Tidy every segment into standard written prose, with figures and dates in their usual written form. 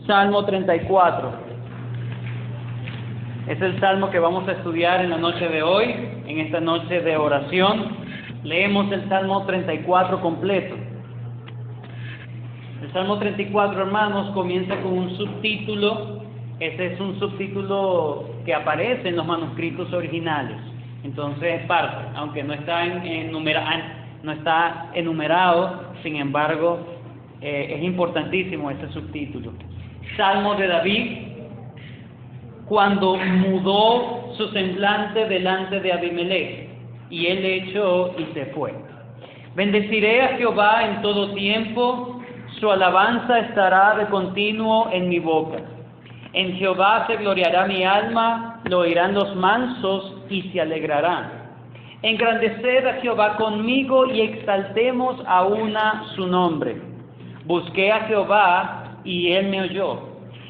Salmo 34. Es el salmo que vamos a estudiar en la noche de hoy, en esta noche de oración. Leemos el Salmo 34 completo. El Salmo 34, hermanos, comienza con un subtítulo. Este es un subtítulo que aparece en los manuscritos originales. Entonces es parte, aunque no está enumerado, sin embargo, es importantísimo ese subtítulo. Salmo de David, cuando mudó su semblante delante de Abimelech, y él echó y se fue. Bendeciré a Jehová en todo tiempo, su alabanza estará de continuo en mi boca. En Jehová se gloriará mi alma, lo oirán los mansos y se alegrarán. Engrandeced a Jehová conmigo y exaltemos a una su nombre. Busqué a Jehová y él me oyó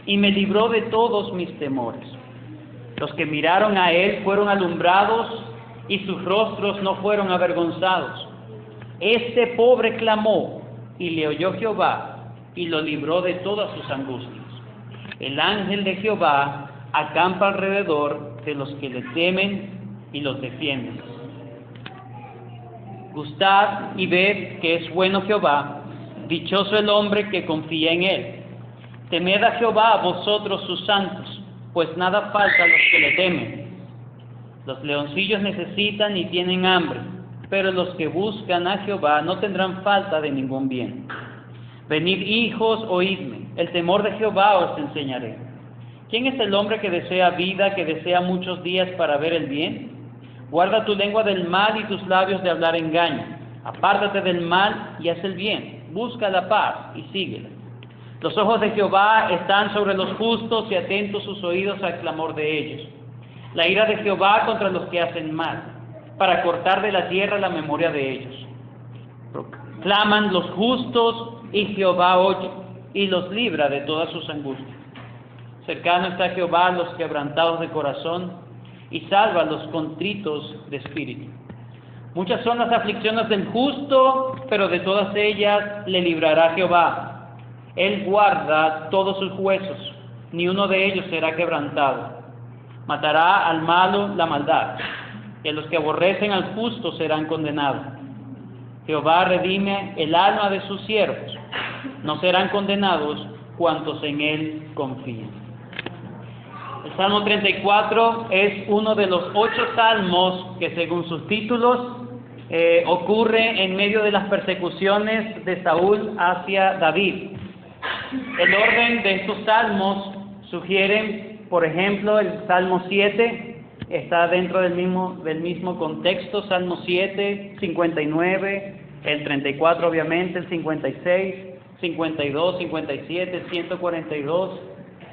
y me libró de todos mis temores. Los que miraron a él fueron alumbrados y sus rostros no fueron avergonzados. Este pobre clamó y le oyó Jehová y lo libró de todas sus angustias. El ángel de Jehová acampa alrededor de los que le temen y los defiende. Gustad y ved que es bueno Jehová, dichoso el hombre que confía en él. Temed a Jehová vosotros sus santos, pues nada falta a los que le temen. Los leoncillos necesitan y tienen hambre, pero los que buscan a Jehová no tendrán falta de ningún bien. Venid hijos, oídme, el temor de Jehová os enseñaré. ¿Quién es el hombre que desea vida, que desea muchos días para ver el bien? Guarda tu lengua del mal y tus labios de hablar engaño. Apártate del mal y haz el bien. Busca la paz y síguela. Los ojos de Jehová están sobre los justos y atentos sus oídos al clamor de ellos. La ira de Jehová contra los que hacen mal, para cortar de la tierra la memoria de ellos. Claman los justos y Jehová oye y los libra de todas sus angustias. Cercano está Jehová a los quebrantados de corazón y salva a los contritos de espíritu. Muchas son las aflicciones del justo, pero de todas ellas le librará Jehová. Él guarda todos sus huesos, ni uno de ellos será quebrantado. Matará al malo la maldad, y a los que aborrecen al justo serán condenados. Jehová redime el alma de sus siervos, no serán condenados cuantos en él confían. El Salmo 34 es uno de los 8 salmos que, según sus títulos, ocurre en medio de las persecuciones de Saúl hacia David. El orden de estos salmos sugiere, por ejemplo, el Salmo 7 está dentro del mismo contexto, Salmo 7, 59, el 34 obviamente, el 56, 52, 57, 142,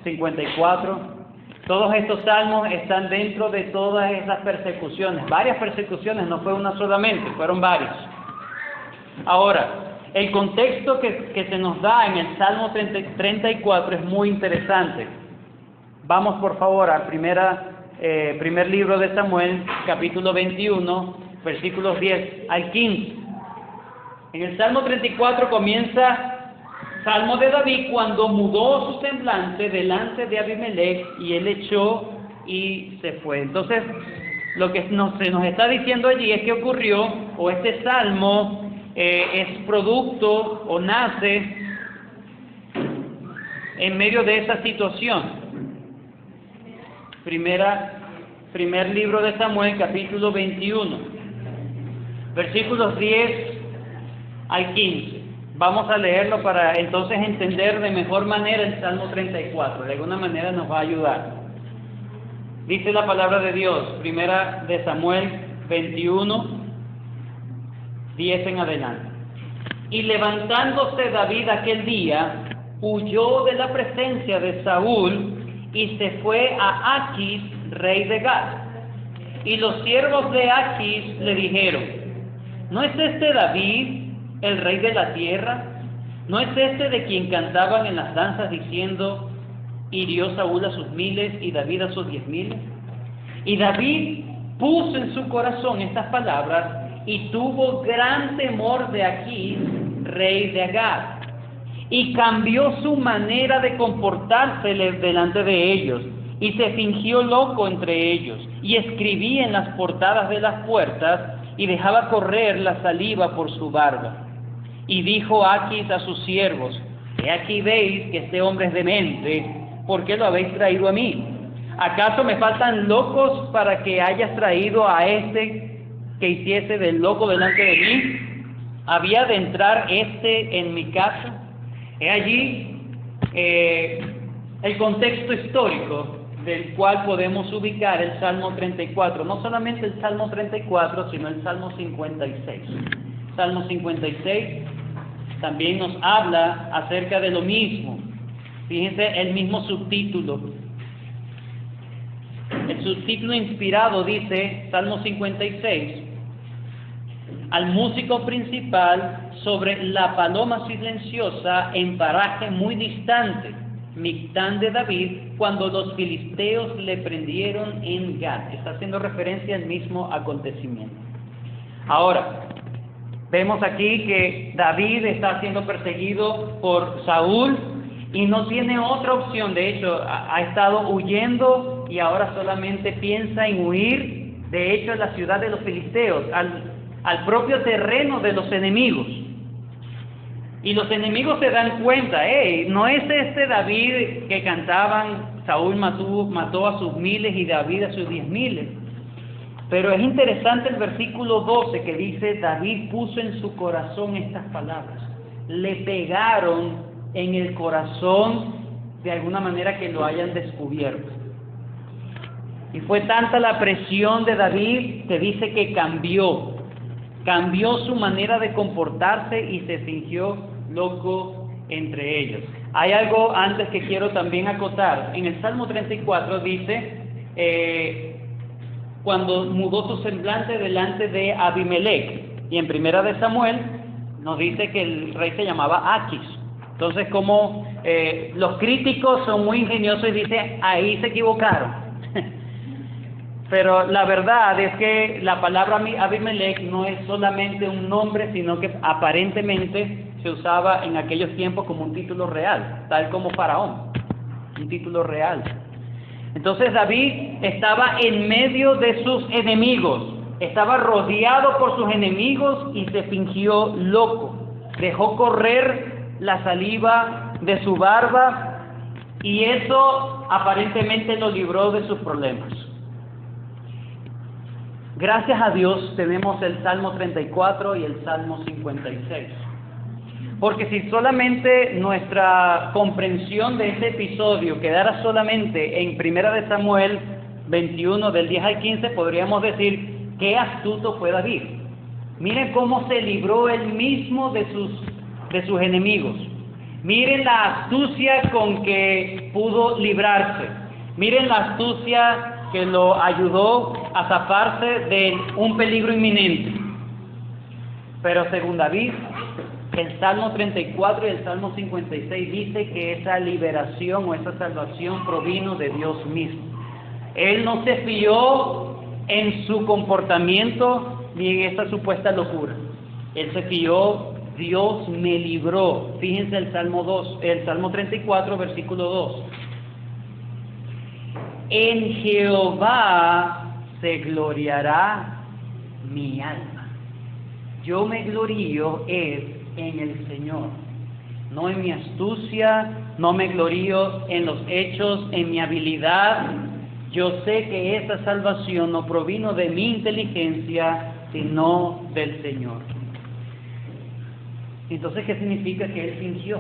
54. Todos estos salmos están dentro de todas esas persecuciones, varias persecuciones, no fue una solamente, fueron varias. Ahora, el contexto que se nos da en el Salmo 34 es muy interesante. Vamos por favor al primer libro de Samuel, capítulo 21, versículos 10 al 15. En el Salmo 34 comienza Salmo de David cuando mudó su semblante delante de Abimelech y él echó y se fue. Entonces, lo que se nos está diciendo allí es que ocurrió, o este salmo es producto o nace en medio de esa situación. Primer libro de Samuel, capítulo 21, versículos 10 al 15. Vamos a leerlo para entonces entender de mejor manera el Salmo 34. De alguna manera nos va a ayudar. Dice la palabra de Dios, primera de Samuel 21, 10 en adelante. Y levantándose David aquel día, huyó de la presencia de Saúl y se fue a Aquis, rey de Gat. Y los siervos de Aquis le dijeron: ¿no es este David el rey de la tierra? ¿No es este de quien cantaban en las danzas diciendo: hirió Saúl a sus 1000 y David a sus 10,000? Y David puso en su corazón estas palabras y tuvo gran temor de Aquis, rey de Gat. y cambió su manera de comportarse delante de ellos, y se fingió loco entre ellos, y escribía en las portadas de las puertas, y dejaba correr la saliva por su barba. Y dijo Aquis a sus siervos: he aquí veis que este hombre es demente, ¿por qué lo habéis traído a mí? ¿Acaso me faltan locos para que hayas traído a este que hiciese del loco delante de mí? ¿Había de entrar este en mi casa? He allí el contexto histórico del cual podemos ubicar el Salmo 34, no solamente el Salmo 34, sino el Salmo 56. Salmo 56 también nos habla acerca de lo mismo. Fíjense el mismo subtítulo. El subtítulo inspirado dice, Salmo 56, al músico principal sobre la paloma silenciosa en paraje muy distante, Mictán de David, cuando los filisteos le prendieron en Gat. Está haciendo referencia al mismo acontecimiento. Ahora, vemos aquí que David está siendo perseguido por Saúl y no tiene otra opción. De hecho, ha estado huyendo y ahora solamente piensa en huir, de hecho, a la ciudad de los filisteos, al propio terreno de los enemigos. Y los enemigos se dan cuenta, no es este David que cantaban, Saúl mató a sus miles y David a sus 10,000. Pero es interesante el versículo 12 que dice, David puso en su corazón estas palabras. Le pegaron en el corazón de alguna manera que lo hayan descubierto. Y fue tanta la presión de David que dice que cambió su manera de comportarse y se fingió loco entre ellos. Hay algo antes que quiero también acotar. En el Salmo 34 dice, cuando mudó su semblante delante de Abimelech, y en Primera de Samuel nos dice que el rey se llamaba Aquis. Entonces, como los críticos son muy ingeniosos y dicen, ahí se equivocaron. Pero la verdad es que la palabra Abimelech no es solamente un nombre, sino que aparentemente se usaba en aquellos tiempos como un título real, tal como Faraón, un título real. Entonces David estaba en medio de sus enemigos, estaba rodeado por sus enemigos y se fingió loco. Dejó correr la saliva de su barba y eso aparentemente lo libró de sus problemas. Gracias a Dios tenemos el Salmo 34 y el Salmo 56. Porque si solamente nuestra comprensión de este episodio quedara solamente en Primera de Samuel 21 del 10 al 15, podríamos decir, qué astuto fue David. Miren cómo se libró él mismo de sus enemigos. Miren la astucia con que pudo librarse. Miren la astucia que lo ayudó a zafarse de un peligro inminente. Pero según David, el Salmo 34 y el Salmo 56 dice que esa liberación o esa salvación provino de Dios mismo. Él no se fió en su comportamiento ni en esa supuesta locura. Él se fió, Dios me libró. Fíjense el Salmo 34, versículo 2. En Jehová se gloriará mi alma. Yo me glorío en el Señor, no en mi astucia, no me glorío en los hechos, en mi habilidad. Yo sé que esa salvación no provino de mi inteligencia, sino del Señor. Entonces, ¿qué significa que él fingió?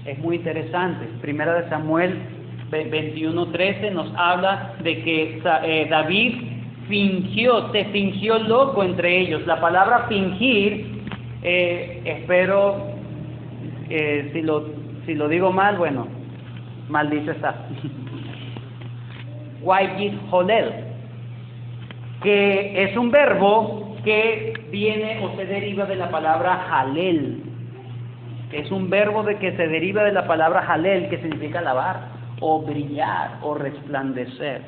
Es muy interesante. Primera de Samuel 21:13 nos habla de que David se fingió loco entre ellos. La palabra fingir, espero, si lo digo mal, bueno, mal dicho está. Waigit holel, que es un verbo que viene o se deriva de la palabra halel. Es un verbo que se deriva de la palabra halel, que significa alabar, o brillar, o resplandecer.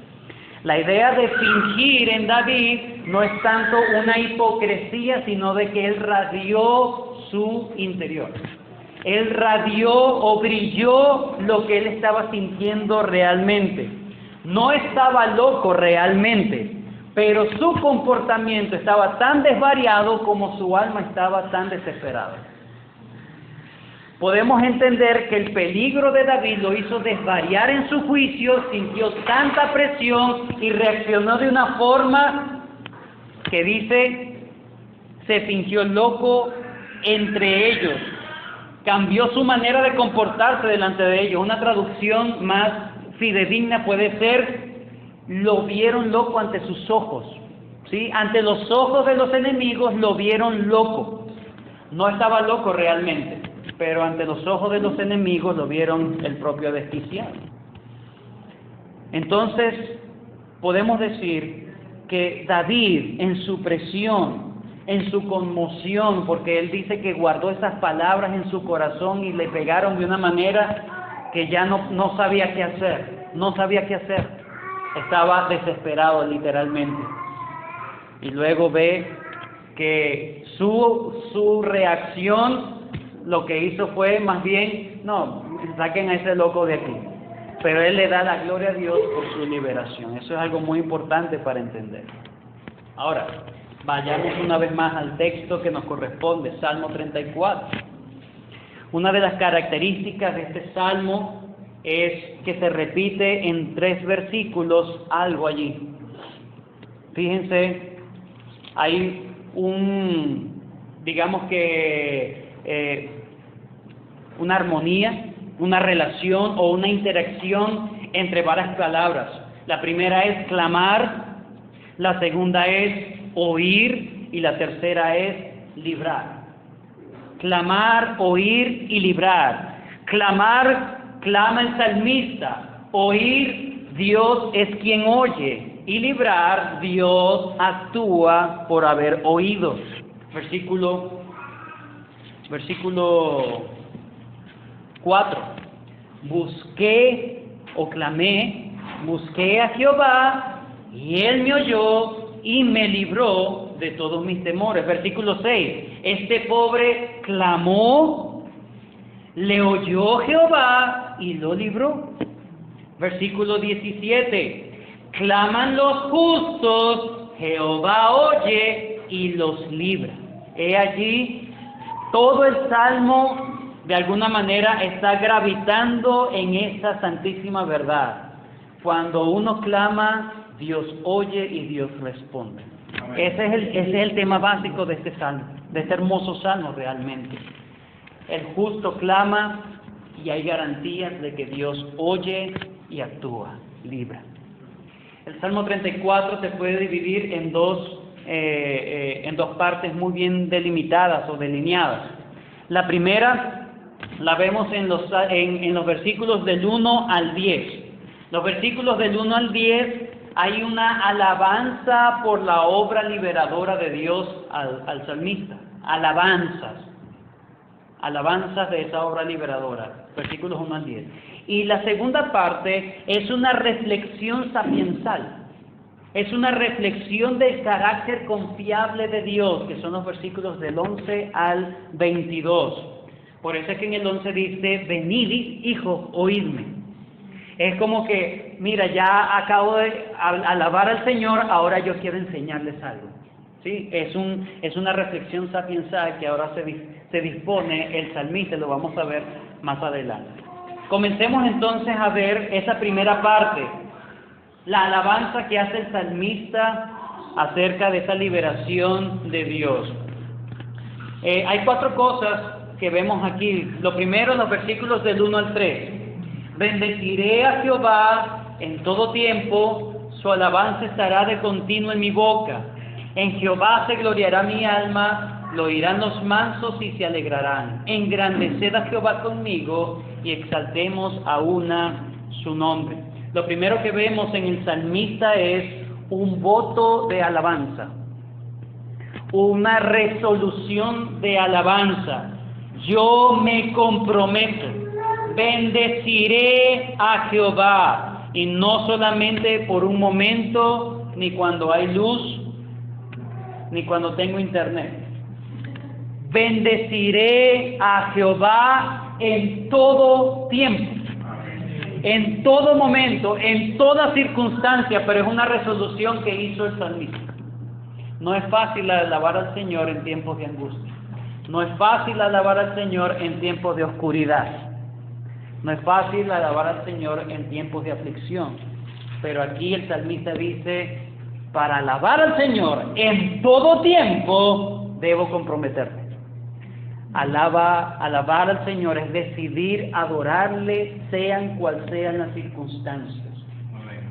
La idea de fingir en David no es tanto una hipocresía, sino de que él radió su interior. Él radió o brilló lo que él estaba sintiendo realmente. No estaba loco realmente, pero su comportamiento estaba tan desvariado como su alma estaba tan desesperada. Podemos entender que el peligro de David lo hizo desvariar en su juicio, sintió tanta presión y reaccionó de una forma que dice, se fingió loco entre ellos. Cambió su manera de comportarse delante de ellos. Una traducción más fidedigna puede ser, lo vieron loco ante sus ojos. ¿Sí? Ante los ojos de los enemigos lo vieron loco. No estaba loco realmente, pero ante los ojos de los enemigos lo vieron el propio desquiciado. Entonces, podemos decir que David, en su presión, en su conmoción, porque él dice que guardó esas palabras en su corazón y le pegaron de una manera que ya no sabía qué hacer, estaba desesperado literalmente. Y luego ve que su reacción lo que hizo fue más bien, no, saquen a ese loco de aquí. Pero él le da la gloria a Dios por su liberación. Eso es algo muy importante para entender. Ahora, vayamos una vez más al texto que nos corresponde, Salmo 34. Una de las características de este salmo es que se repite en 3 versículos algo allí. Fíjense, hay una armonía, una relación o una interacción entre varias palabras. La primera es clamar, la segunda es oír y la tercera es librar. Clamar, oír y librar. Clamar, clama el salmista. Oír, Dios es quien oye. Y librar, Dios actúa por haber oído. Versículo 4. Busqué a Jehová y Él me oyó y me libró de todos mis temores. Versículo 6. Este pobre clamó, le oyó Jehová y lo libró. Versículo 17. Claman los justos, Jehová oye y los libra. He allí, todo el salmo de alguna manera está gravitando en esa santísima verdad. Cuando uno clama, Dios oye y Dios responde. Ese es el tema básico de este salmo, de este hermoso salmo realmente. El justo clama y hay garantías de que Dios oye y actúa, libra. El Salmo 34 se puede dividir en dos partes muy bien delimitadas o delineadas. La primera la vemos en los versículos del 1 al 10. Los versículos del 1 al 10 hay una alabanza por la obra liberadora de Dios al salmista. Alabanzas de esa obra liberadora. Versículos 1 al 10. Y la segunda parte es una reflexión sapiensal. Es una reflexión del carácter confiable de Dios, que son los versículos del 11 al 22. Por eso es que en el 11 dice, venid, hijos, oídme. Es como que, mira, ya acabo de alabar al Señor, ahora yo quiero enseñarles algo. ¿Sí? Es una reflexión sapiensal que ahora se dispone el salmista, lo vamos a ver más adelante. Comencemos entonces a ver esa primera parte, la alabanza que hace el salmista acerca de esa liberación de Dios. Hay 4 cosas que vemos aquí. Lo primero, en los versículos del 1 al 3. Bendeciré a Jehová en todo tiempo, su alabanza estará de continuo en mi boca. En Jehová se gloriará mi alma, lo oirán los mansos y se alegrarán. Engrandeced a Jehová conmigo y exaltemos a una su nombre. Lo primero que vemos en el salmista es un voto de alabanza, una resolución de alabanza. Yo me comprometo, bendeciré a Jehová, y no solamente por un momento, ni cuando hay luz, ni cuando tengo internet. Bendeciré a Jehová en todo tiempo, en todo momento, en toda circunstancia, pero es una resolución que hizo el salmista. No es fácil alabar al Señor en tiempos de angustia. No es fácil alabar al Señor en tiempos de oscuridad. No es fácil alabar al Señor en tiempos de aflicción. Pero aquí el salmista dice, para alabar al Señor en todo tiempo, debo comprometerme. Alabar al Señor es decidir adorarle, sean cual sean las circunstancias.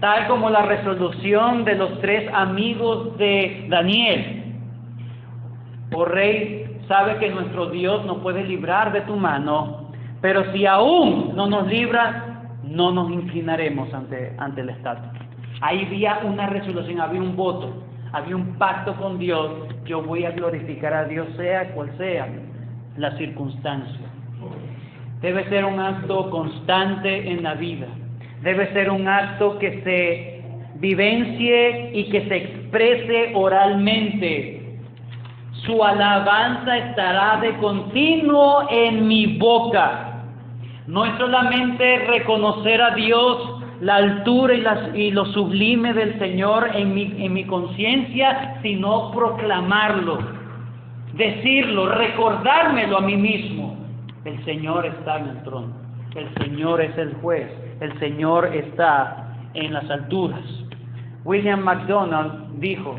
Tal como la resolución de los 3 amigos de Daniel. Oh Rey, sabe que nuestro Dios nos puede librar de tu mano, pero si aún no nos libra, no nos inclinaremos ante la estatua. Ahí había una resolución, había un voto, había un pacto con Dios. Yo voy a glorificar a Dios, sea cual sea la circunstancia. Debe ser un acto constante en la vida. Debe ser un acto que se vivencie y que se exprese oralmente. Su alabanza estará de continuo en mi boca. No es solamente reconocer a Dios, la altura y lo sublime del Señor en mi conciencia, sino proclamarlo, decirlo, recordármelo a mí mismo. El Señor está en el trono, el Señor es el juez, el Señor está en las alturas. William MacDonald dijo,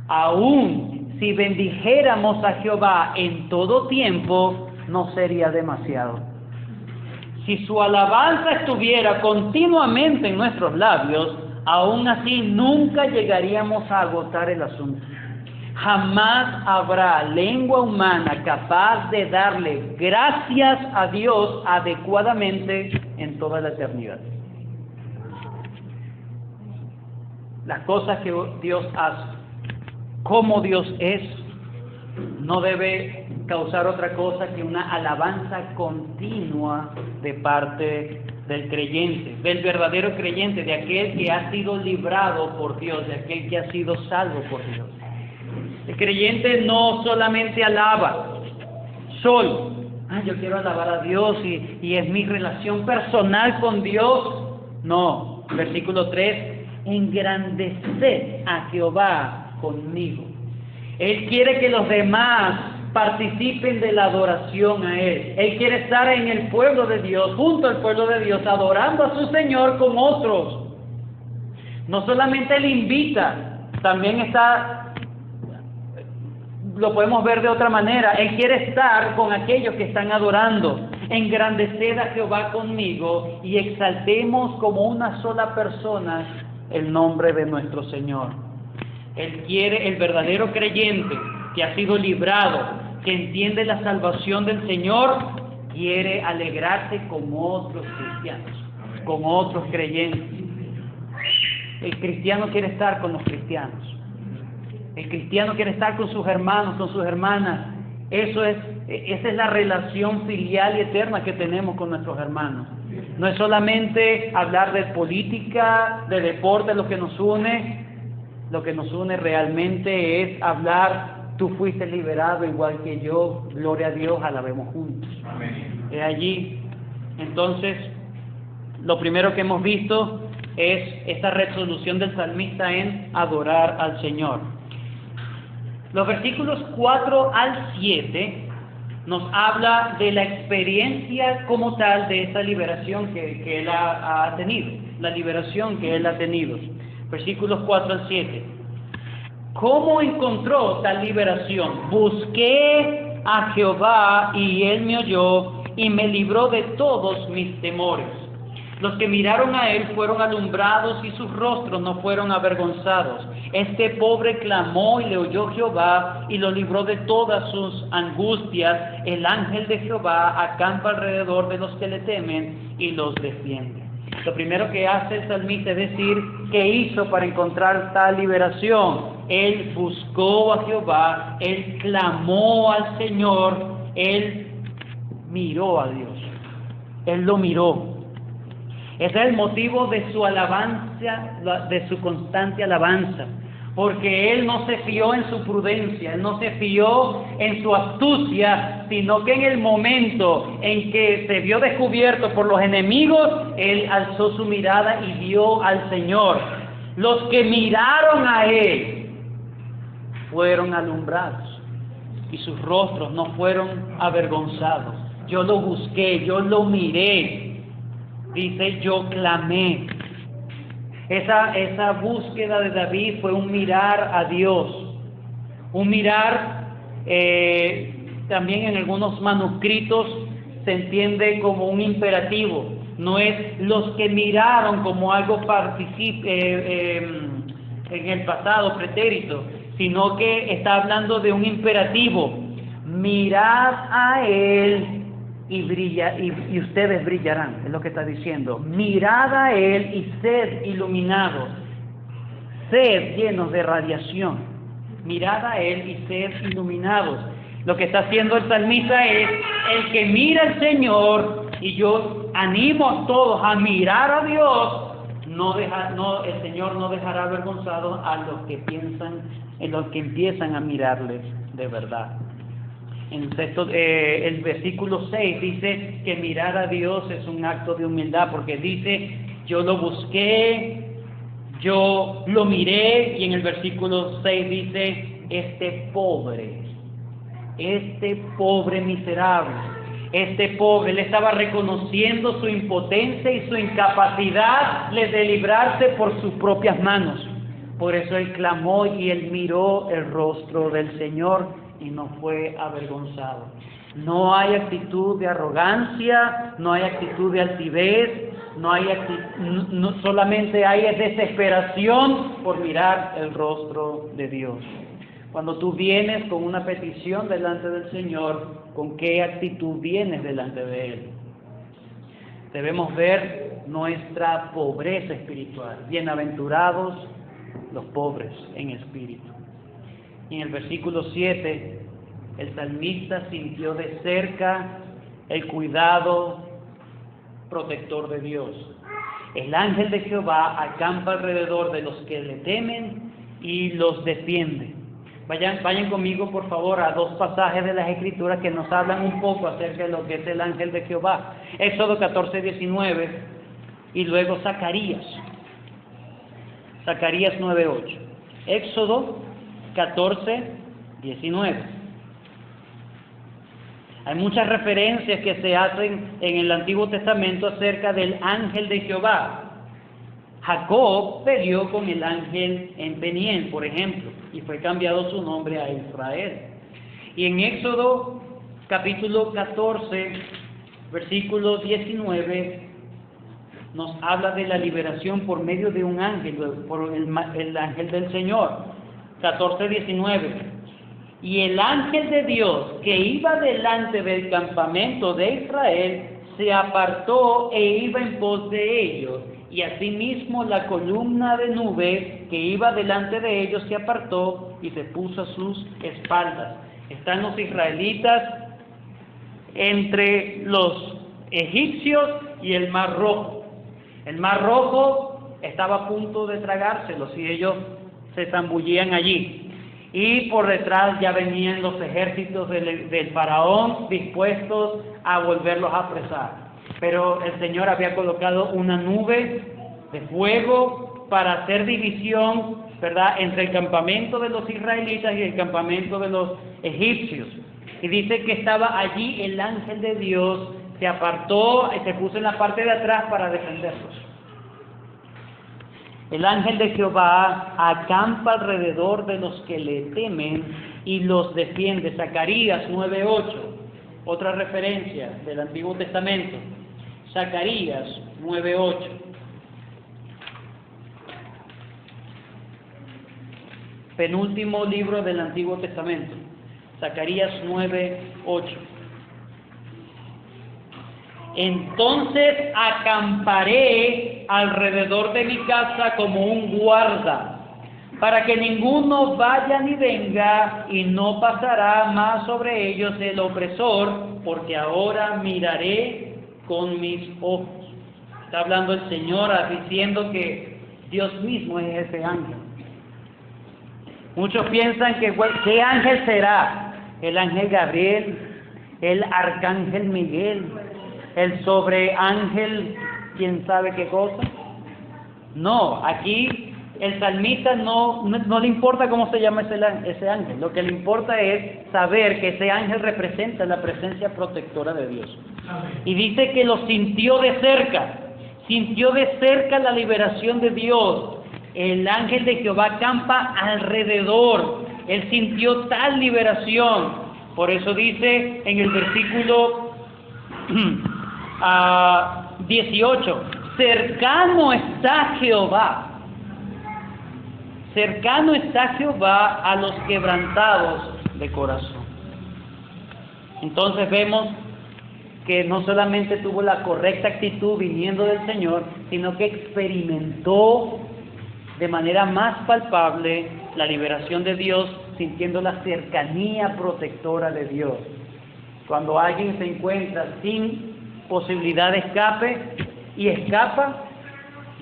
aún si bendijéramos a Jehová en todo tiempo, no sería demasiado. Si su alabanza estuviera continuamente en nuestros labios, aún así nunca llegaríamos a agotar el asunto. Jamás habrá lengua humana capaz de darle gracias a Dios adecuadamente en toda la eternidad. Las cosas que Dios hace, como Dios es, no debe causar otra cosa que una alabanza continua de parte del creyente, del verdadero creyente, de aquel que ha sido librado por Dios, de aquel que ha sido salvo por Dios. El creyente no solamente alaba solo, yo quiero alabar a Dios y es mi relación personal con Dios. No, versículo 3, engrandeced a Jehová conmigo. Él quiere que los demás participen de la adoración a Él. Él quiere estar en el pueblo de Dios, junto al pueblo de Dios, adorando a su Señor con otros. No solamente Él invita, también lo podemos ver de otra manera. Él quiere estar con aquellos que están adorando. Engrandeced a Jehová conmigo y exaltemos como una sola persona el nombre de nuestro Señor. Él quiere, el verdadero creyente que ha sido librado, que entiende la salvación del Señor, quiere alegrarse con otros cristianos, con otros creyentes. El cristiano quiere estar con los cristianos. El cristiano quiere estar con sus hermanos, con sus hermanas. Esa es la relación filial y eterna que tenemos con nuestros hermanos. No es solamente hablar de política, de deporte, lo que nos une. Lo que nos une realmente es hablar, tú fuiste liberado igual que yo, gloria a Dios, alabemos juntos. Amén. Allí, entonces, lo primero que hemos visto es esta resolución del salmista en adorar al Señor. Los versículos 4 al 7 nos habla de la experiencia como tal de esa liberación que él ha tenido, la liberación que él ha tenido. Versículos 4 al 7. ¿Cómo encontró tal liberación? Busqué a Jehová y Él me oyó y me libró de todos mis temores. Los que miraron a Él fueron alumbrados y sus rostros no fueron avergonzados. Este pobre clamó y le oyó Jehová y lo libró de todas sus angustias. El ángel de Jehová acampa alrededor de los que le temen y los defiende. Lo primero que hace el salmista es decir qué hizo para encontrar tal liberación. Él buscó a Jehová, él clamó al Señor, él miró a Dios, él lo miró. Ese es el motivo de su alabanza, de su constante alabanza. porque él no se fió en su prudencia, él no se fió en su astucia, sino que en el momento en que se vio descubierto por los enemigos, él alzó su mirada y vio al Señor. Los que miraron a él fueron alumbrados y sus rostros no fueron avergonzados. Yo lo busqué, yo lo miré. Dice, yo clamé. Esa búsqueda de David fue un mirar a Dios. Un mirar, también en algunos manuscritos se entiende como un imperativo. No es los que miraron como algo en el pasado, pretérito, sino que está hablando de un imperativo. Mirad a Él y ustedes brillarán, es lo que está diciendo. Mirad a Él y sed iluminados, sed llenos de radiación. Mirad a Él y sed iluminados. Lo que está haciendo el salmista es el que mira al Señor, y yo animo a todos a mirar a Dios. El Señor no dejará avergonzados a los que empiezan a mirarles de verdad. El versículo 6 dice que mirar a Dios es un acto de humildad, porque dice, yo lo busqué, yo lo miré, y en el versículo 6 dice, este pobre miserable, este pobre, él estaba reconociendo su impotencia y su incapacidad de librarse por sus propias manos. Por eso él clamó y él miró el rostro del Señor y no fue avergonzado. No hay actitud de arrogancia, no hay actitud de altivez, solamente hay desesperación por mirar el rostro de Dios. Cuando tú vienes con una petición delante del Señor, ¿con qué actitud vienes delante de Él? Debemos ver nuestra pobreza espiritual. Bienaventurados los pobres en espíritu. Y en el versículo 7, el salmista sintió de cerca el cuidado protector de Dios. El ángel de Jehová acampa alrededor de los que le temen y los defiende. Vayan conmigo, por favor, a dos pasajes de las Escrituras que nos hablan un poco acerca de lo que es el ángel de Jehová. Éxodo 14:19 y luego Zacarías 9:8. Éxodo 14:19. Hay muchas referencias que se hacen en el Antiguo Testamento acerca del ángel de Jehová. Jacob peleó con el ángel en Peniel, por ejemplo, y fue cambiado su nombre a Israel. Y en Éxodo capítulo 14, versículo 19, nos habla de la liberación por medio de un ángel, por el ángel del Señor. 14:19. Y el ángel de Dios que iba delante del campamento de Israel se apartó e iba en pos de ellos. Y asimismo la columna de nube que iba delante de ellos se apartó y se puso a sus espaldas. Están los israelitas entre los egipcios y el Mar Rojo. El Mar Rojo estaba a punto de tragárselos y ellos se zambullían allí. Y por detrás ya venían los ejércitos del faraón dispuestos a volverlos a apresar. Pero el Señor había colocado una nube de fuego para hacer división, ¿verdad?, entre el campamento de los israelitas y el campamento de los egipcios. Y dice que estaba allí el ángel de Dios, se apartó y se puso en la parte de atrás para defenderlos. El ángel de Jehová acampa alrededor de los que le temen y los defiende. Zacarías 9:8, otra referencia del Antiguo Testamento. Zacarías 9:8. Penúltimo libro del Antiguo Testamento. Zacarías 9:8. Entonces acamparé alrededor de mi casa como un guarda, para que ninguno vaya ni venga, y no pasará más sobre ellos el opresor, porque ahora miraré con mis ojos. Está hablando el Señor diciendo que Dios mismo es ese ángel. Muchos piensan que, ¿qué ángel será? ¿El ángel Gabriel? ¿El arcángel Miguel? ¿El sobreángel quién sabe qué cosa? No, aquí el salmista no le importa cómo se llama ese ángel. Lo que le importa es saber que ese ángel representa la presencia protectora de Dios. Y dice que lo sintió de cerca la liberación de Dios. El ángel de Jehová campa alrededor. Él sintió tal liberación. Por eso dice en el versículo 18, cercano está Jehová. Cercano está Jehová a los quebrantados de corazón. Entonces vemos que no solamente tuvo la correcta actitud viniendo del Señor, sino que experimentó de manera más palpable la liberación de Dios, sintiendo la cercanía protectora de Dios. Cuando alguien se encuentra sin posibilidad de escape y escapa,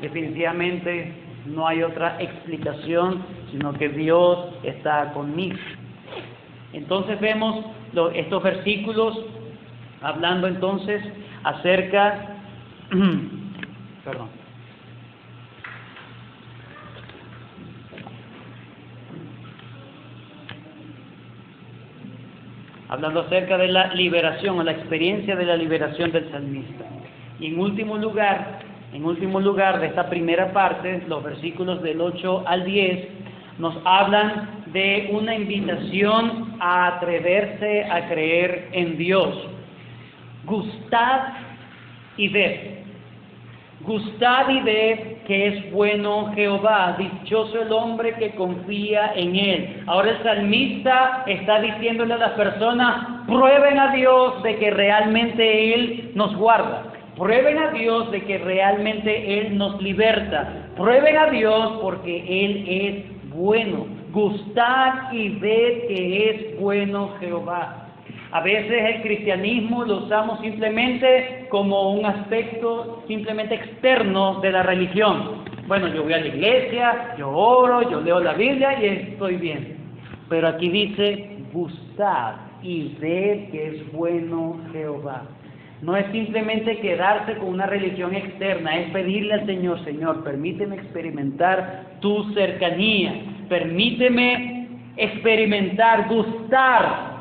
definitivamente no hay otra explicación, sino que Dios está conmigo. Entonces vemos estos versículos hablando entonces acerca, hablando acerca de la liberación, o la experiencia de la liberación del salmista. Y en último lugar de esta primera parte, los versículos del 8 al 10, nos hablan de una invitación a atreverse a creer en Dios. Gustad y ved. Gustad y ved que es bueno Jehová, dichoso el hombre que confía en Él. Ahora el salmista está diciéndole a las personas, prueben a Dios de que realmente Él nos guarda. Prueben a Dios de que realmente Él nos liberta. Prueben a Dios porque Él es bueno. Gustad y ved que es bueno Jehová. A veces el cristianismo lo usamos simplemente como un aspecto simplemente externo de la religión. Bueno, yo voy a la iglesia, yo oro, yo leo la Biblia y estoy bien. Pero aquí dice, gustad y ved que es bueno Jehová. No es simplemente quedarse con una religión externa, es pedirle al Señor, Señor, permíteme experimentar tu cercanía, permíteme experimentar, gustar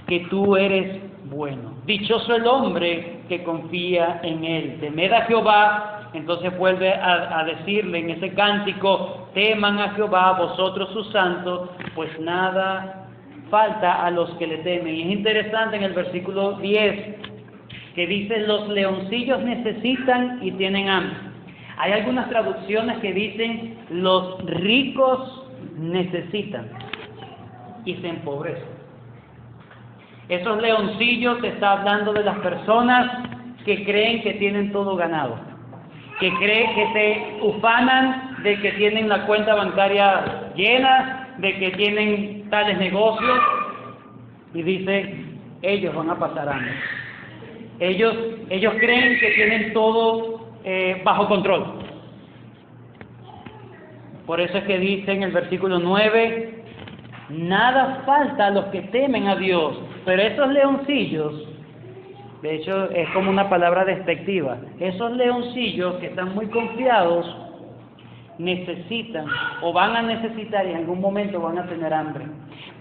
que tú eres bueno. Dichoso el hombre que confía en Él. Temed a Jehová. Entonces vuelve a decirle en ese cántico, teman a Jehová vosotros sus santos, pues nada falta a los que le temen. Y es interesante en el versículo 10, que dice, los leoncillos necesitan y tienen hambre. Hay algunas traducciones que dicen, los ricos necesitan y se empobrecen. Esos leoncillos te está hablando de las personas que creen que tienen todo ganado, que creen que se ufanan de que tienen la cuenta bancaria llena, de que tienen tales negocios, y dice, ellos van a pasar hambre. Ellos creen que tienen todo bajo control. Por eso es que dice en el versículo 9, nada falta a los que temen a Dios. Pero esos leoncillos, de hecho es como una palabra despectiva, esos leoncillos que están muy confiados, necesitan o van a necesitar y en algún momento van a tener hambre.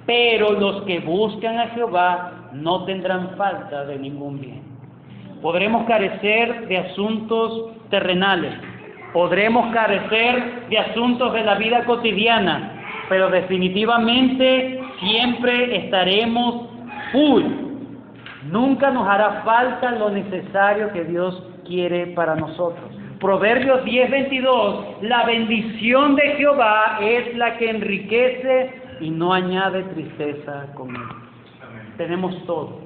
Pero los que buscan a Jehová no tendrán falta de ningún bien. Podremos carecer de asuntos terrenales, podremos carecer de asuntos de la vida cotidiana, pero definitivamente siempre estaremos full. Nunca nos hará falta lo necesario que Dios quiere para nosotros. Proverbios 10:22, la bendición de Jehová es la que enriquece y no añade tristeza con él. Tenemos todo.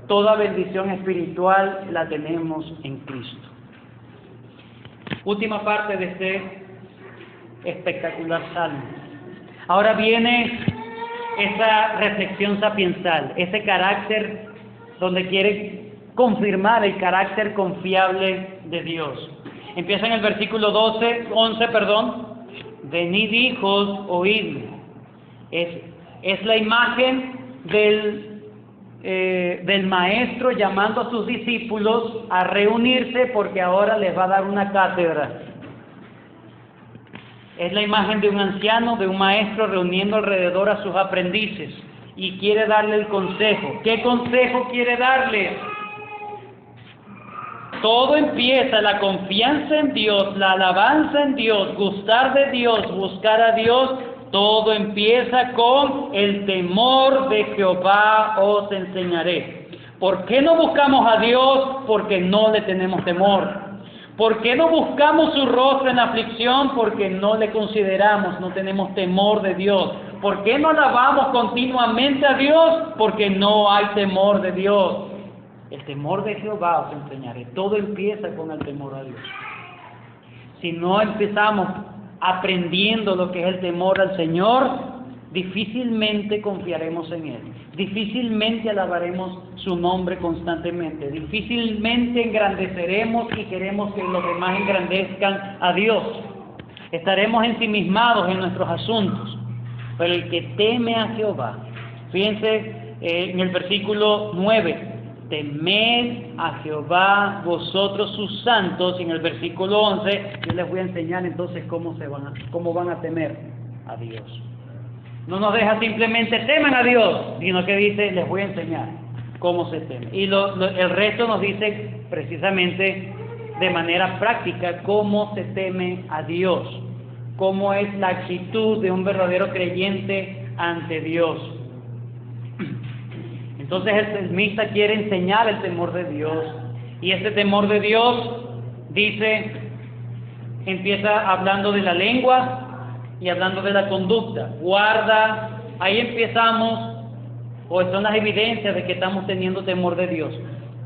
Toda bendición espiritual la tenemos en Cristo. Última parte de este espectacular salmo. Ahora viene esa reflexión sapiensal, ese carácter donde quiere confirmar el carácter confiable de Dios. Empieza en el versículo 11, venid hijos, oídme. Es la imagen del maestro llamando a sus discípulos a reunirse porque ahora les va a dar una cátedra. Es la imagen de un anciano, de un maestro reuniendo alrededor a sus aprendices y quiere darle el consejo. ¿Qué consejo quiere darles? Todo empieza, la confianza en Dios, la alabanza en Dios, gustar de Dios, buscar a Dios, todo empieza con el temor de Jehová os enseñaré. ¿Por qué no buscamos a Dios? Porque no le tenemos temor. ¿Por qué no buscamos su rostro en aflicción? Porque no le consideramos, no tenemos temor de Dios. ¿Por qué no alabamos continuamente a Dios? Porque no hay temor de Dios. El temor de Jehová os enseñaré. Todo empieza con el temor a Dios. Si no empezamos aprendiendo lo que es el temor al Señor, difícilmente confiaremos en Él. Difícilmente alabaremos su nombre constantemente. Difícilmente engrandeceremos y queremos que los demás engrandezcan a Dios. Estaremos ensimismados en nuestros asuntos. Pero el que teme a Jehová, fíjense en el versículo 9, temed a Jehová vosotros sus santos, y en el versículo 11 yo les voy a enseñar entonces cómo van a temer a Dios. No nos deja simplemente teman a Dios, sino que dice les voy a enseñar cómo se teme. Y el resto nos dice precisamente de manera práctica cómo se teme a Dios, cómo es la actitud de un verdadero creyente ante Dios. Entonces el salmista quiere enseñar el temor de Dios, y ese temor de Dios, dice, empieza hablando de la lengua y hablando de la conducta. Guarda, ahí empezamos, o son las evidencias de que estamos teniendo temor de Dios.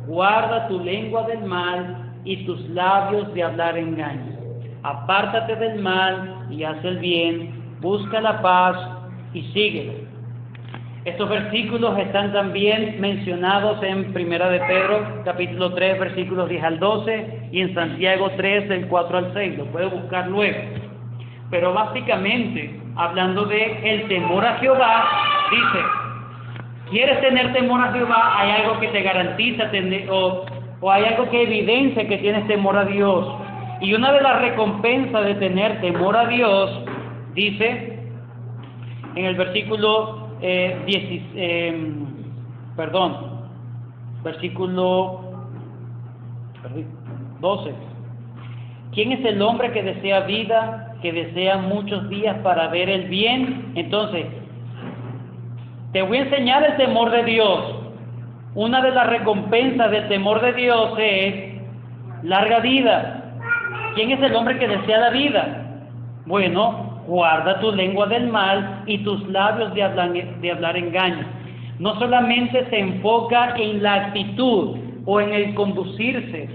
Guarda tu lengua del mal y tus labios de hablar engaño. Apártate del mal y haz el bien, busca la paz y síguelo. Estos versículos están también mencionados en Primera de Pedro, capítulo 3, versículos 10 al 12, y en Santiago 3, del 4 al 6, lo puede buscar luego. Pero básicamente, hablando de el temor a Jehová, dice, ¿quieres tener temor a Jehová? Hay algo que te garantiza o hay algo que evidencia que tienes temor a Dios. Y una de las recompensas de tener temor a Dios, dice, en el versículo versículo 12. ¿Quién es el hombre que desea vida, que desea muchos días para ver el bien? Entonces, te voy a enseñar el temor de Dios. Una de las recompensas del temor de Dios es larga vida. ¿Quién es el hombre que desea la vida? Bueno, guarda tu lengua del mal y tus labios de hablar engaño. No solamente se enfoca en la actitud o en el conducirse,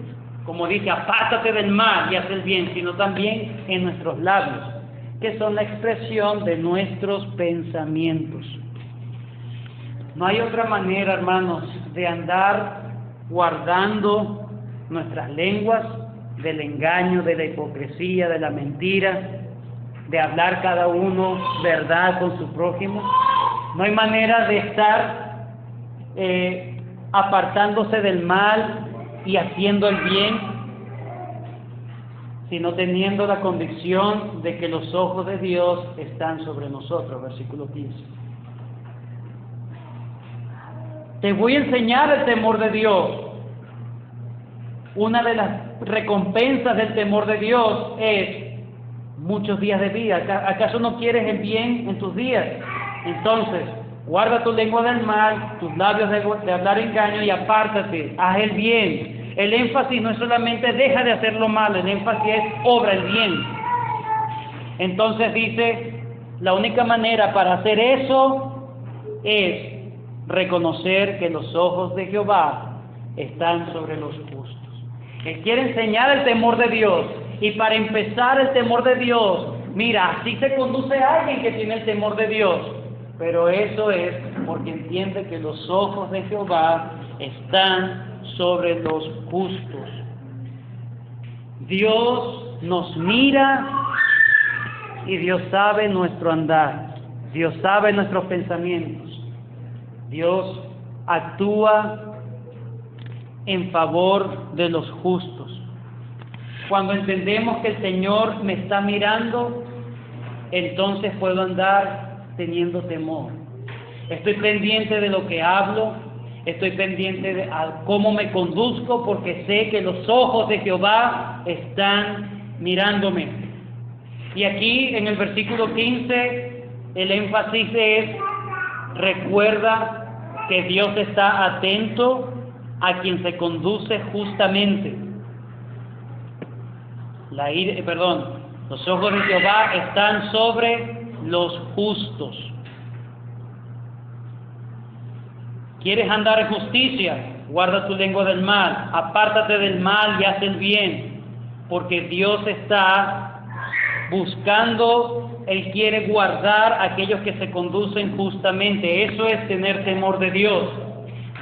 como dice, apártate del mal y haz el bien, sino también en nuestros labios, que son la expresión de nuestros pensamientos. No hay otra manera, hermanos, de andar guardando nuestras lenguas del engaño, de la hipocresía, de la mentira, de hablar cada uno verdad con su prójimo. No hay manera de estar apartándose del mal y haciendo el bien, sino teniendo la convicción de que los ojos de Dios están sobre nosotros. Versículo 15. Te voy a enseñar el temor de Dios. Una de las recompensas del temor de Dios es muchos días de vida. ¿Acaso no quieres el bien en tus días? Entonces, guarda tu lengua del mal, tus labios de hablar engaño y apártate, haz el bien. El énfasis no es solamente deja de hacer lo malo, el énfasis es obra el bien. Entonces dice, la única manera para hacer eso es reconocer que los ojos de Jehová están sobre los justos. Él quiere enseñar el temor de Dios. Y para empezar el temor de Dios, mira, así se conduce a alguien que tiene el temor de Dios. Pero eso es porque entiende que los ojos de Jehová están sobre los justos. Dios nos mira y Dios sabe nuestro andar. Dios sabe nuestros pensamientos. Dios actúa en favor de los justos. Cuando entendemos que el Señor me está mirando, entonces puedo andar teniendo temor. Estoy pendiente de lo que hablo, estoy pendiente de cómo me conduzco, porque sé que los ojos de Jehová están mirándome. Y aquí en el versículo 15, el énfasis es: recuerda que Dios está atento a quien se conduce justamente. Los ojos de Jehová están sobre los justos. ¿Quieres andar en justicia? Guarda tu lengua del mal, apártate del mal y haz el bien, porque Dios está buscando, Él quiere guardar a aquellos que se conducen justamente. Eso es tener temor de Dios.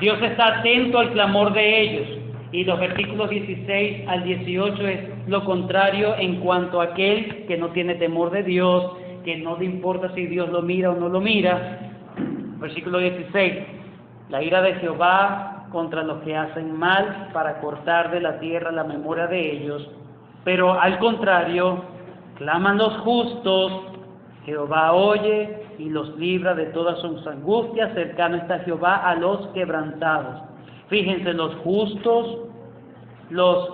Dios está atento al clamor de ellos. Y los versículos 16 al 18 es lo contrario en cuanto a aquel que no tiene temor de Dios, que no le importa si Dios lo mira o no lo mira. Versículo 16: la ira de Jehová contra los que hacen mal, para cortar de la tierra la memoria de ellos. Pero al contrario, claman los justos, Jehová oye y los libra de todas sus angustias. Cercano está Jehová a los quebrantados. Fíjense, los justos, los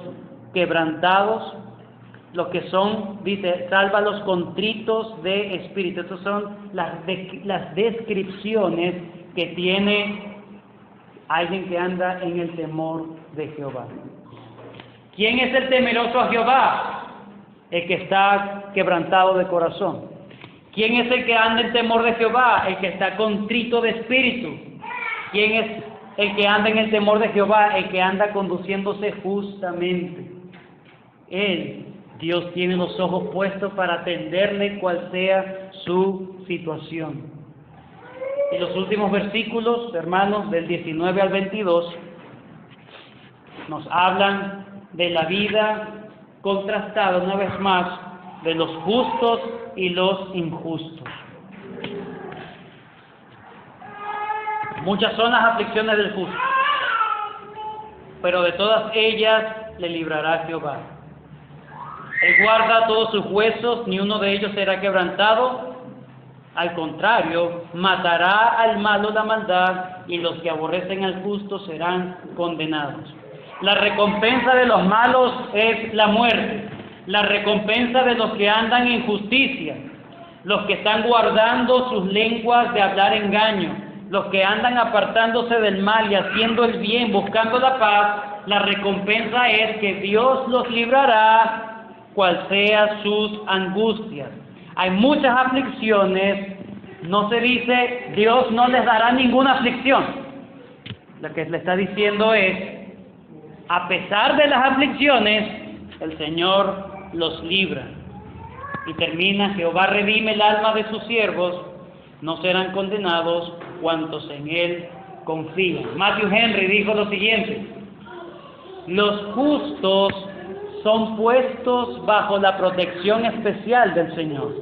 quebrantados, los que son, dice, salva a los contritos de espíritu. Estas son las descripciones que tiene alguien que anda en el temor de Jehová. ¿Quién es el temeroso a Jehová? El que está quebrantado de corazón. ¿Quién es el que anda en temor de Jehová? El que está contrito de espíritu. ¿Quién es el que anda en el temor de Jehová? El que anda conduciéndose justamente. Él, Dios tiene los ojos puestos para atenderle cual sea su situación. Y los últimos versículos, hermanos, del 19 al 22, nos hablan de la vida contrastada una vez más de los justos y los injustos. Muchas son las aflicciones del justo, pero de todas ellas le librará Jehová. Él guarda todos sus huesos, ni uno de ellos será quebrantado. Al contrario, matará al malo la maldad, y los que aborrecen al justo serán condenados. La recompensa de los malos es la muerte. La recompensa de los que andan en justicia, los que están guardando sus lenguas de hablar engaño, los que andan apartándose del mal y haciendo el bien, buscando la paz, la recompensa es que Dios los librará, cual sea sus angustias. Hay muchas aflicciones, no se dice Dios no les dará ninguna aflicción. Lo que le está diciendo es, a pesar de las aflicciones, el Señor los libra. Y termina: Jehová redime el alma de sus siervos, no serán condenados cuantos en Él confían. Matthew Henry dijo lo siguiente: los justos son puestos bajo la protección especial del Señor.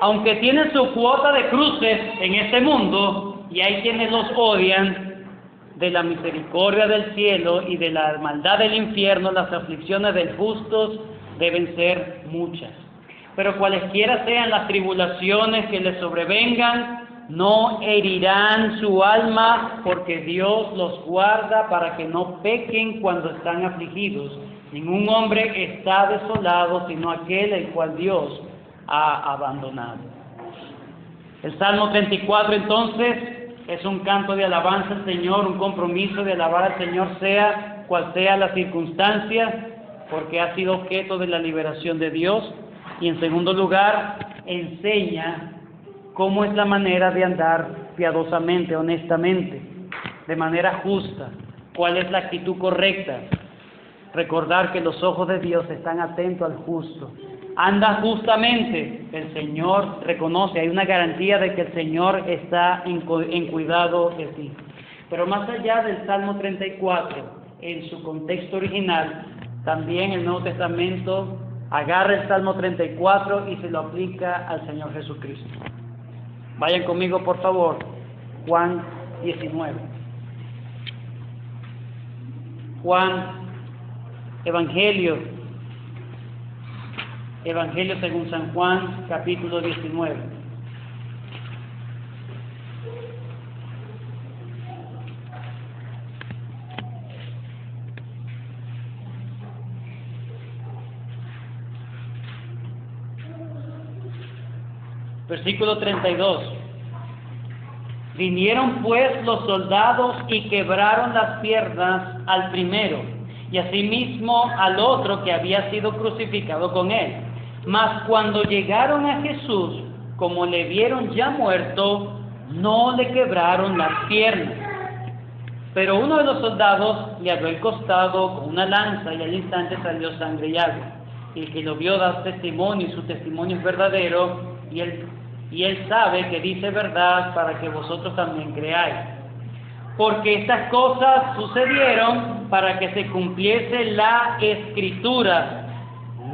Aunque tienen su cuota de cruces en este mundo, y hay quienes los odian, de la misericordia del cielo y de la maldad del infierno, las aflicciones de los justos deben ser muchas. Pero cualesquiera sean las tribulaciones que les sobrevengan, no herirán su alma, porque Dios los guarda para que no pequen cuando están afligidos. Ningún hombre está desolado, sino aquel el cual Dios ha abandonado. El Salmo 34, entonces, es un canto de alabanza al Señor, un compromiso de alabar al Señor, sea cual sea la circunstancia, porque ha sido objeto de la liberación de Dios. Y en segundo lugar, enseña cómo es la manera de andar piadosamente, honestamente, de manera justa, cuál es la actitud correcta. Recordar que los ojos de Dios están atentos al justo. Anda justamente, el Señor reconoce, hay una garantía de que el Señor está en cuidado de ti. Pero más allá del Salmo 34, en su contexto original, también el Nuevo Testamento agarra el Salmo 34 y se lo aplica al Señor Jesucristo. Vayan conmigo, por favor, Juan 19. Juan, Evangelio según San Juan, capítulo 19. Versículo 32. Vinieron pues los soldados y quebraron las piernas al primero, y asimismo al otro que había sido crucificado con él. Mas cuando llegaron a Jesús, como le vieron ya muerto, no le quebraron las piernas. Pero uno de los soldados le abrió el costado con una lanza, y al instante salió sangre y agua. Y el que lo vio da testimonio, y su testimonio es verdadero, y él sabe que dice verdad, para que vosotros también creáis. Porque estas cosas sucedieron para que se cumpliese la Escritura: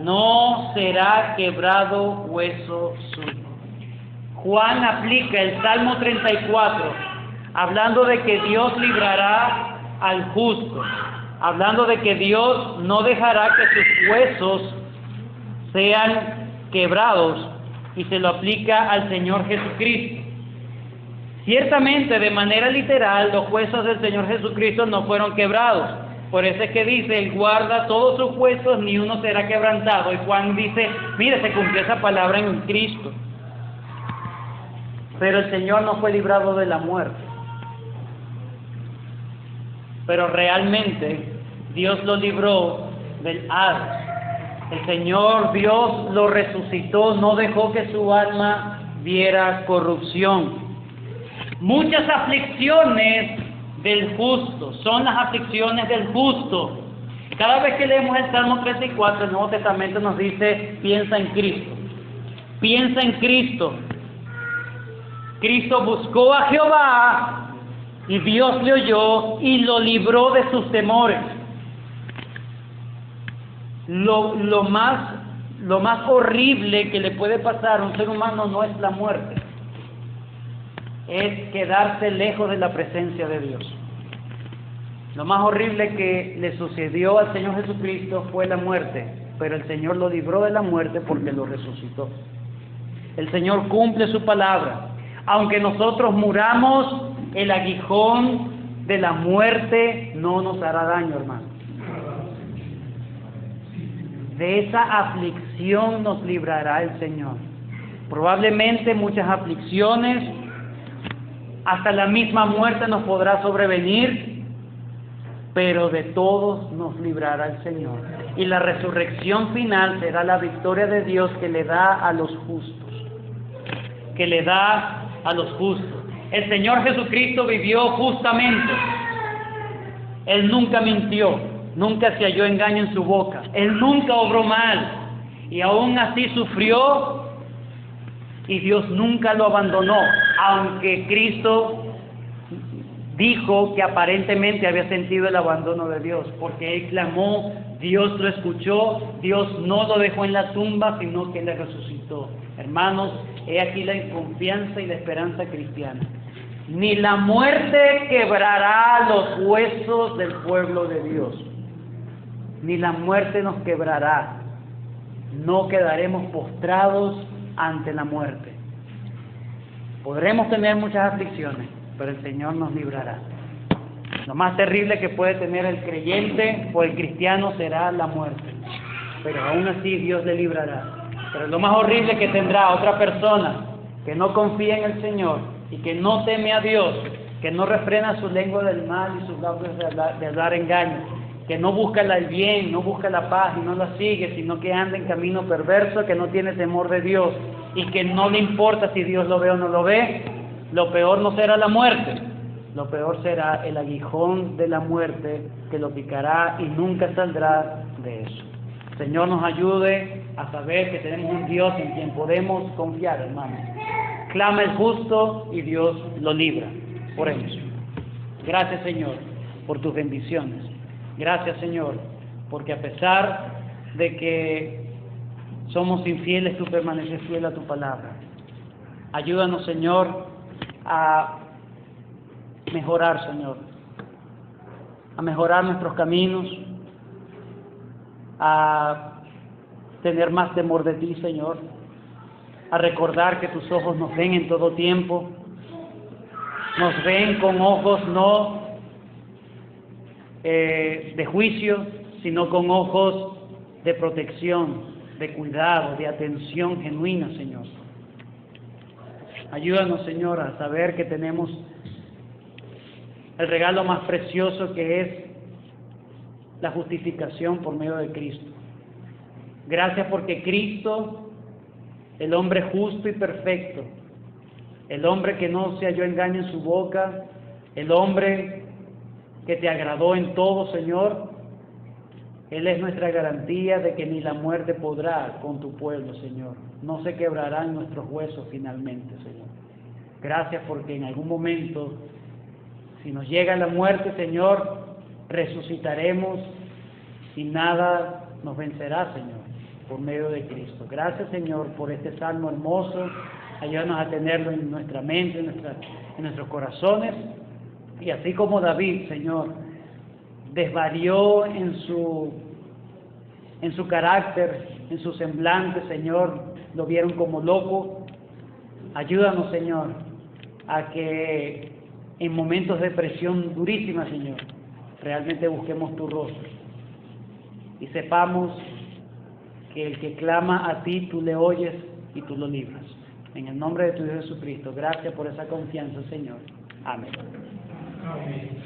no será quebrado hueso suyo. Juan aplica el Salmo 34, hablando de que Dios librará al justo, hablando de que Dios no dejará que sus huesos sean quebrados, y se lo aplica al Señor Jesucristo. Ciertamente, de manera literal, los huesos del Señor Jesucristo no fueron quebrados. Por eso es que dice: Él guarda todos sus huesos, ni uno será quebrantado. Y Juan dice: mire, se cumplió esa palabra en Cristo. Pero el Señor no fue librado de la muerte. Pero realmente Dios lo libró del Hades. El Señor Dios lo resucitó, no dejó que su alma viera corrupción. Muchas aflicciones del justo, son las aflicciones del justo. Cada vez que leemos el Salmo 34, el Nuevo Testamento nos dice: piensa en Cristo. Piensa en Cristo. Cristo buscó a Jehová y Dios le oyó y lo libró de sus temores. Lo más horrible que le puede pasar a un ser humano no es la muerte, es quedarse lejos de la presencia de Dios. Lo más horrible que le sucedió al Señor Jesucristo fue la muerte, pero el Señor lo libró de la muerte porque lo resucitó. El Señor cumple su palabra. Aunque nosotros muramos, el aguijón de la muerte no nos hará daño, hermano. De esa aflicción nos librará el Señor. Probablemente muchas aflicciones, hasta la misma muerte nos podrá sobrevenir, pero de todos nos librará el Señor. Y la resurrección final será la victoria de Dios que le da a los justos. Que le da a los justos. El Señor Jesucristo vivió justamente. Él nunca mintió. Nunca se halló engaño en su boca. Él nunca obró mal. Y aún así sufrió. Y Dios nunca lo abandonó. Aunque Cristo dijo que aparentemente había sentido el abandono de Dios. Porque Él clamó, Dios lo escuchó. Dios no lo dejó en la tumba, sino que le resucitó. Hermanos, he aquí la confianza y la esperanza cristiana. Ni la muerte quebrará los huesos del pueblo de Dios. Ni la muerte nos quebrará. No quedaremos postrados ante la muerte. Podremos tener muchas aflicciones, pero el Señor nos librará. Lo más terrible que puede tener el creyente o el cristiano será la muerte, pero aún así Dios le librará. Pero lo más horrible que tendrá otra persona que no confía en el Señor y que no teme a Dios, que no refrena su lengua del mal y sus labios de hablar engaño, que no busca el bien, no busca la paz y no la sigue, sino que anda en camino perverso, que no tiene temor de Dios y que no le importa si Dios lo ve o no lo ve. Lo peor no será la muerte, lo peor será el aguijón de la muerte que lo picará y nunca saldrá de eso. El Señor nos ayude a saber que tenemos un Dios en quien podemos confiar, hermanos. Clama el justo y Dios lo libra. Oremos. Gracias, Señor, por tus bendiciones. Gracias, Señor, porque a pesar de que somos infieles, tú permaneces fiel a tu palabra. Ayúdanos, Señor, a mejorar, Señor, a mejorar nuestros caminos, a tener más temor de ti, Señor, a recordar que tus ojos nos ven en todo tiempo, nos ven con ojos no de juicio, sino con ojos de protección, de cuidado, de atención genuina, Señor. Ayúdanos, Señor, a saber que tenemos el regalo más precioso, que es la justificación por medio de Cristo. Gracias porque Cristo, el hombre justo y perfecto, el hombre que no se halló engaño en su boca, el hombre que te agradó en todo, Señor, Él es nuestra garantía de que ni la muerte podrá con tu pueblo, Señor. No se quebrarán nuestros huesos finalmente, Señor. Gracias porque en algún momento, si nos llega la muerte, Señor, resucitaremos y nada nos vencerá, Señor, por medio de Cristo. Gracias, Señor, por este salmo hermoso. Ayúdanos a tenerlo en nuestra mente, en nuestros corazones. Y así como David, Señor, desvarió en su carácter, en su semblante, Señor, lo vieron como loco. Ayúdanos, Señor, a que en momentos de presión durísima, Señor, realmente busquemos tu rostro y sepamos que el que clama a ti, tú le oyes y tú lo libras. En el nombre de tu Hijo Jesucristo, gracias por esa confianza, Señor. Amén. Amén.